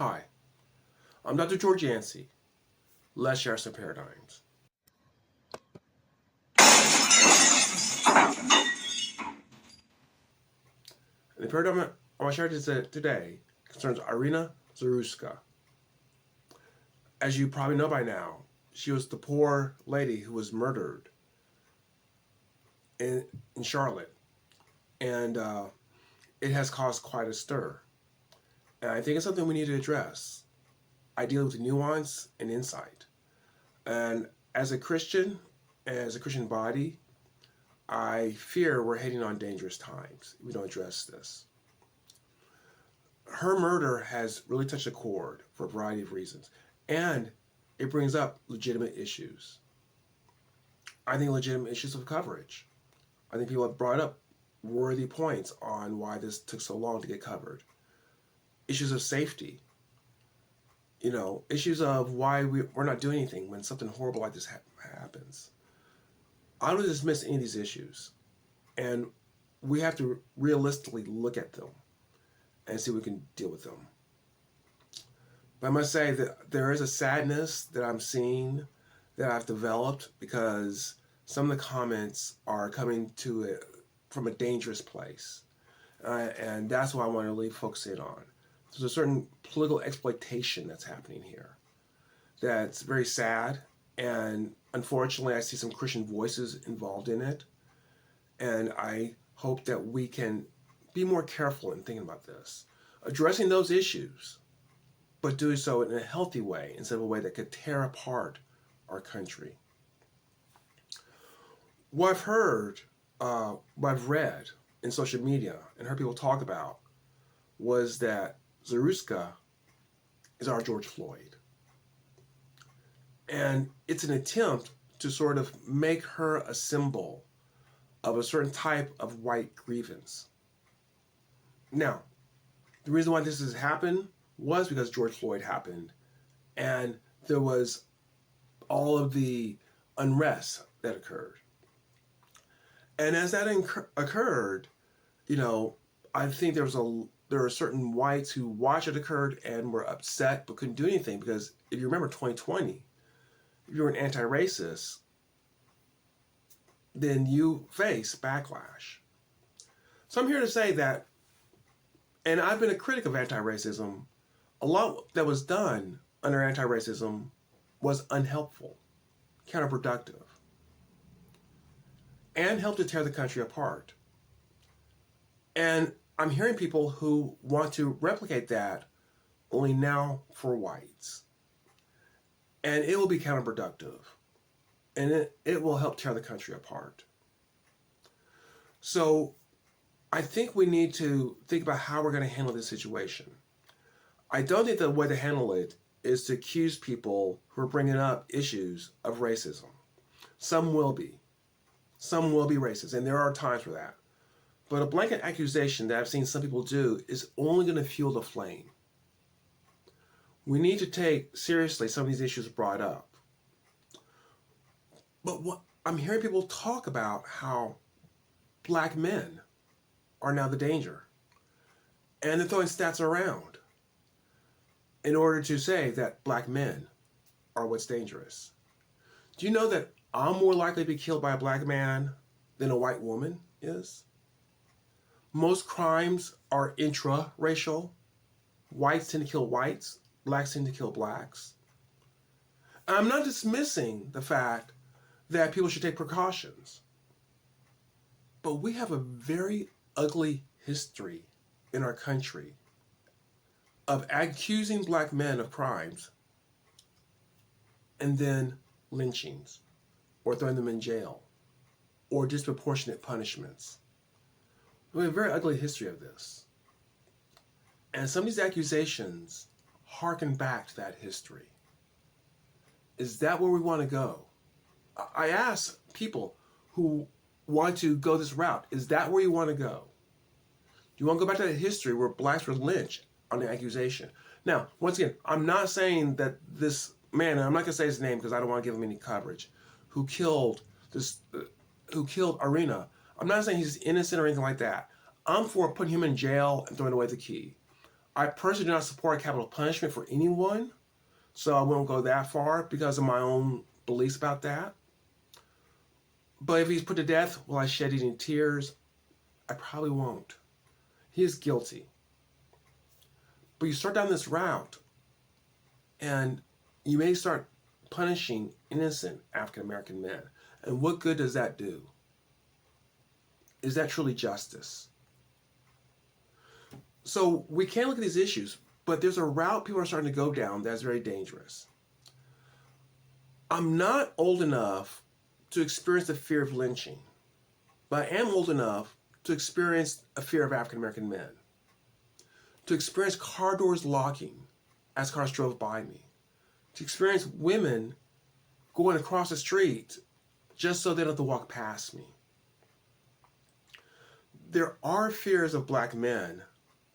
Hi, I'm Dr. George Yancey. Let's share some paradigms. And the paradigm I want to share today concerns Iryna Zarutska. As you probably know by now, she was the poor lady who was murdered in Charlotte. And it has caused quite a stir. And I think it's something we need to address, ideally with nuance and insight. And as a Christian body, I fear we're heading on dangerous times if we don't address this. Her murder has really touched a chord for a variety of reasons, and it brings up legitimate issues. I think legitimate issues of coverage. I think people have brought up worthy points on why this took so long to get covered. Issues of safety. Issues of why we're not doing anything when something horrible like this happens. I don't dismiss any of these issues, and we have to realistically look at them and see if we can deal with them. But I must say that there is a sadness that I'm seeing that I've developed because some of the comments are coming to it from a dangerous place, and that's what I want to really focus in on. There's a certain political exploitation that's happening here that's very sad, and unfortunately I see some Christian voices involved in it, and I hope that we can be more careful in thinking about this, addressing those issues, but doing so in a healthy way instead of a way that could tear apart our country. What I've heard, what I've read in social media and heard people talk about was that Zarutska is our George Floyd. And it's an attempt to sort of make her a symbol of a certain type of white grievance. Now, the reason why this has happened was because George Floyd happened, and there was all of the unrest that occurred. And as that occurred, I think there are certain whites who watched it occurred and were upset but couldn't do anything because if you remember 2020, if you're an anti-racist, then you face backlash. So I'm here to say that, and I've been a critic of anti-racism, a lot that was done under anti-racism was unhelpful, counterproductive, and helped to tear the country apart. And I'm hearing people who want to replicate that only now for whites. And it will be counterproductive. And it will help tear the country apart. So I think we need to think about how we're going to handle this situation. I don't think the way to handle it is to accuse people who are bringing up issues of racism. Some will be. Some will be racist, and there are times for that. But a blanket accusation that I've seen some people do is only going to fuel the flame. We need to take seriously some of these issues brought up. But what I'm hearing people talk about how black men are now the danger. And they're throwing stats around in order to say that black men are what's dangerous. Do you know that I'm more likely to be killed by a black man than a white woman is? Most crimes are intra-racial. Whites tend to kill whites. Blacks tend to kill blacks. And I'm not dismissing the fact that people should take precautions. But we have a very ugly history in our country of accusing black men of crimes and then lynchings or throwing them in jail or disproportionate punishments. We have a very ugly history of this. And some of these accusations harken back to that history. Is that where we want to go? I ask people who want to go this route, is that where you want to go? Do you want to go back to that history where blacks were lynched on the accusation? Now, once again, I'm not saying that this man, and I'm not going to say his name because I don't want to give him any coverage, who killed Iryna, I'm not saying he's innocent or anything like that. I'm for putting him in jail and throwing away the key. I personally do not support capital punishment for anyone, so I won't go that far because of my own beliefs about that. But if he's put to death, will I shed any tears? I probably won't. He is guilty. But you start down this route, and you may start punishing innocent African American men. And what good does that do? Is that truly justice? So we can look at these issues, but there's a route people are starting to go down that's very dangerous. I'm not old enough to experience the fear of lynching, but I am old enough to experience a fear of African American men, to experience car doors locking as cars drove by me, to experience women going across the street just so they don't have to walk past me. There are fears of black men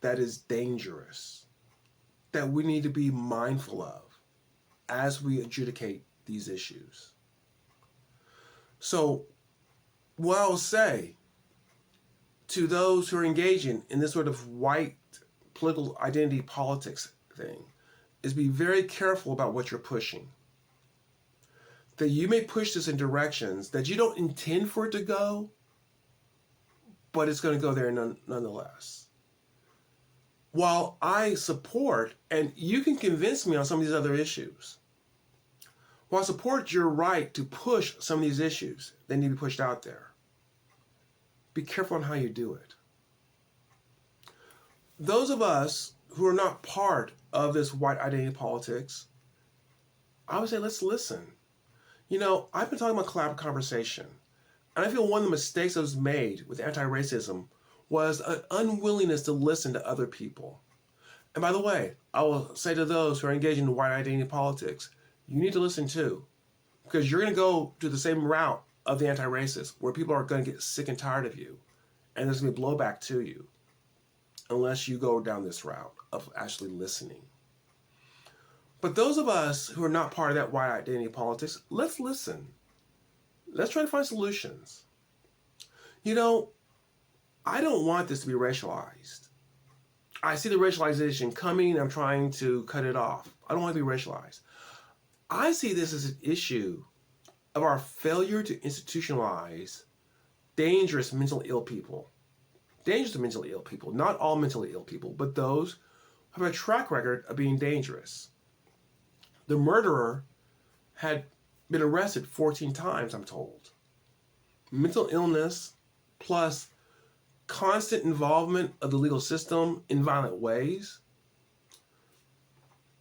that is dangerous, that we need to be mindful of as we adjudicate these issues. So what I'll say to those who are engaging in this sort of white political identity politics thing is be very careful about what you're pushing. That you may push this in directions that you don't intend for it to go, but it's going to go there nonetheless. While I support, and you can convince me on some of these other issues, while I support your right to push some of these issues that need to be pushed out there, be careful on how you do it. Those of us who are not part of this white identity politics, I would say let's listen. You know, I've been talking about collaborative conversation, and I feel one of the mistakes that was made with anti-racism was an unwillingness to listen to other people. And by the way, I will say to those who are engaging in white identity politics, you need to listen too, because you're going to go to the same route of the anti-racists where people are going to get sick and tired of you, and there's going to be blowback to you unless you go down this route of actually listening. But those of us who are not part of that white identity politics, let's listen. Let's try to find solutions. You know, I don't want this to be racialized. I see the racialization coming. I'm trying to cut it off. I don't want it to be racialized. I see this as an issue of our failure to institutionalize dangerous mentally ill people. Dangerous mentally ill people. Not all mentally ill people, but those who have a track record of being dangerous. The murderer had been arrested 14 times, I'm told. Mental illness plus constant involvement of the legal system in violent ways.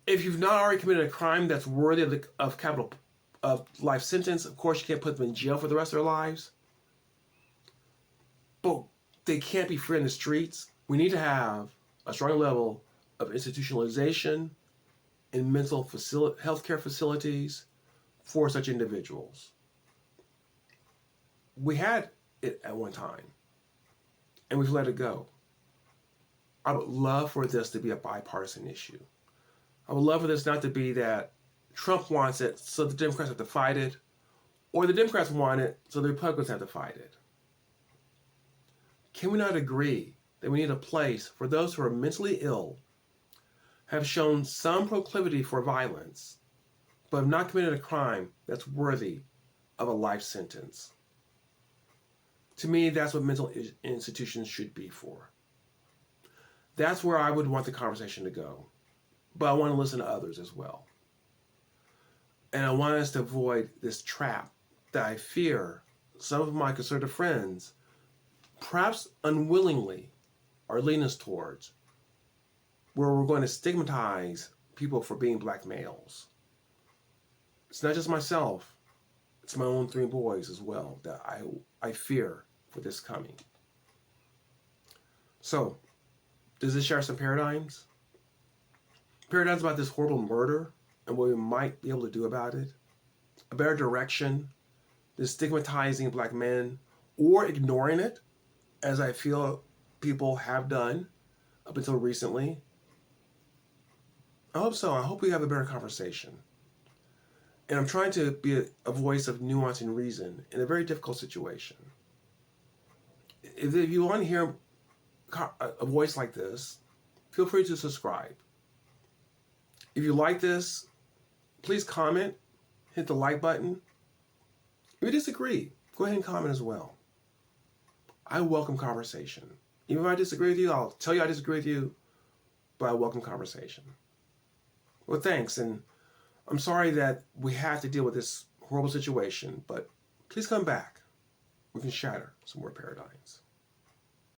If you've not already committed a crime that's worthy of capital life sentence, of course you can't put them in jail for the rest of their lives. But they can't be free in the streets. We need to have a strong level of institutionalization in mental healthcare facilities for such individuals. We had it at one time, and we've let it go. I would love for this to be a bipartisan issue. I would love for this not to be that Trump wants it, so the Democrats have to fight it, or the Democrats want it, so the Republicans have to fight it. Can we not agree that we need a place for those who are mentally ill, have shown some proclivity for violence, but have not committed a crime that's worthy of a life sentence? To me, that's what mental institutions should be for. That's where I would want the conversation to go. But I want to listen to others as well. And I want us to avoid this trap that I fear some of my conservative friends, perhaps unwillingly, are leading us towards, where we're going to stigmatize people for being black males. It's not just myself, it's my own 3 boys as well that I fear for this coming. So, does this share some paradigms? Paradigms about this horrible murder and what we might be able to do about it? A better direction than stigmatizing black men or ignoring it, as I feel people have done up until recently? I hope so. I hope we have a better conversation. And I'm trying to be a voice of nuance and reason in a very difficult situation. If you want to hear a voice like this, feel free to subscribe. If you like this, please comment, hit the like button. If you disagree, go ahead and comment as well. I welcome conversation. Even if I disagree with you, I'll tell you I disagree with you, but I welcome conversation. Well, thanks, and I'm sorry that we have to deal with this horrible situation, but please come back. We can shatter some more paradigms.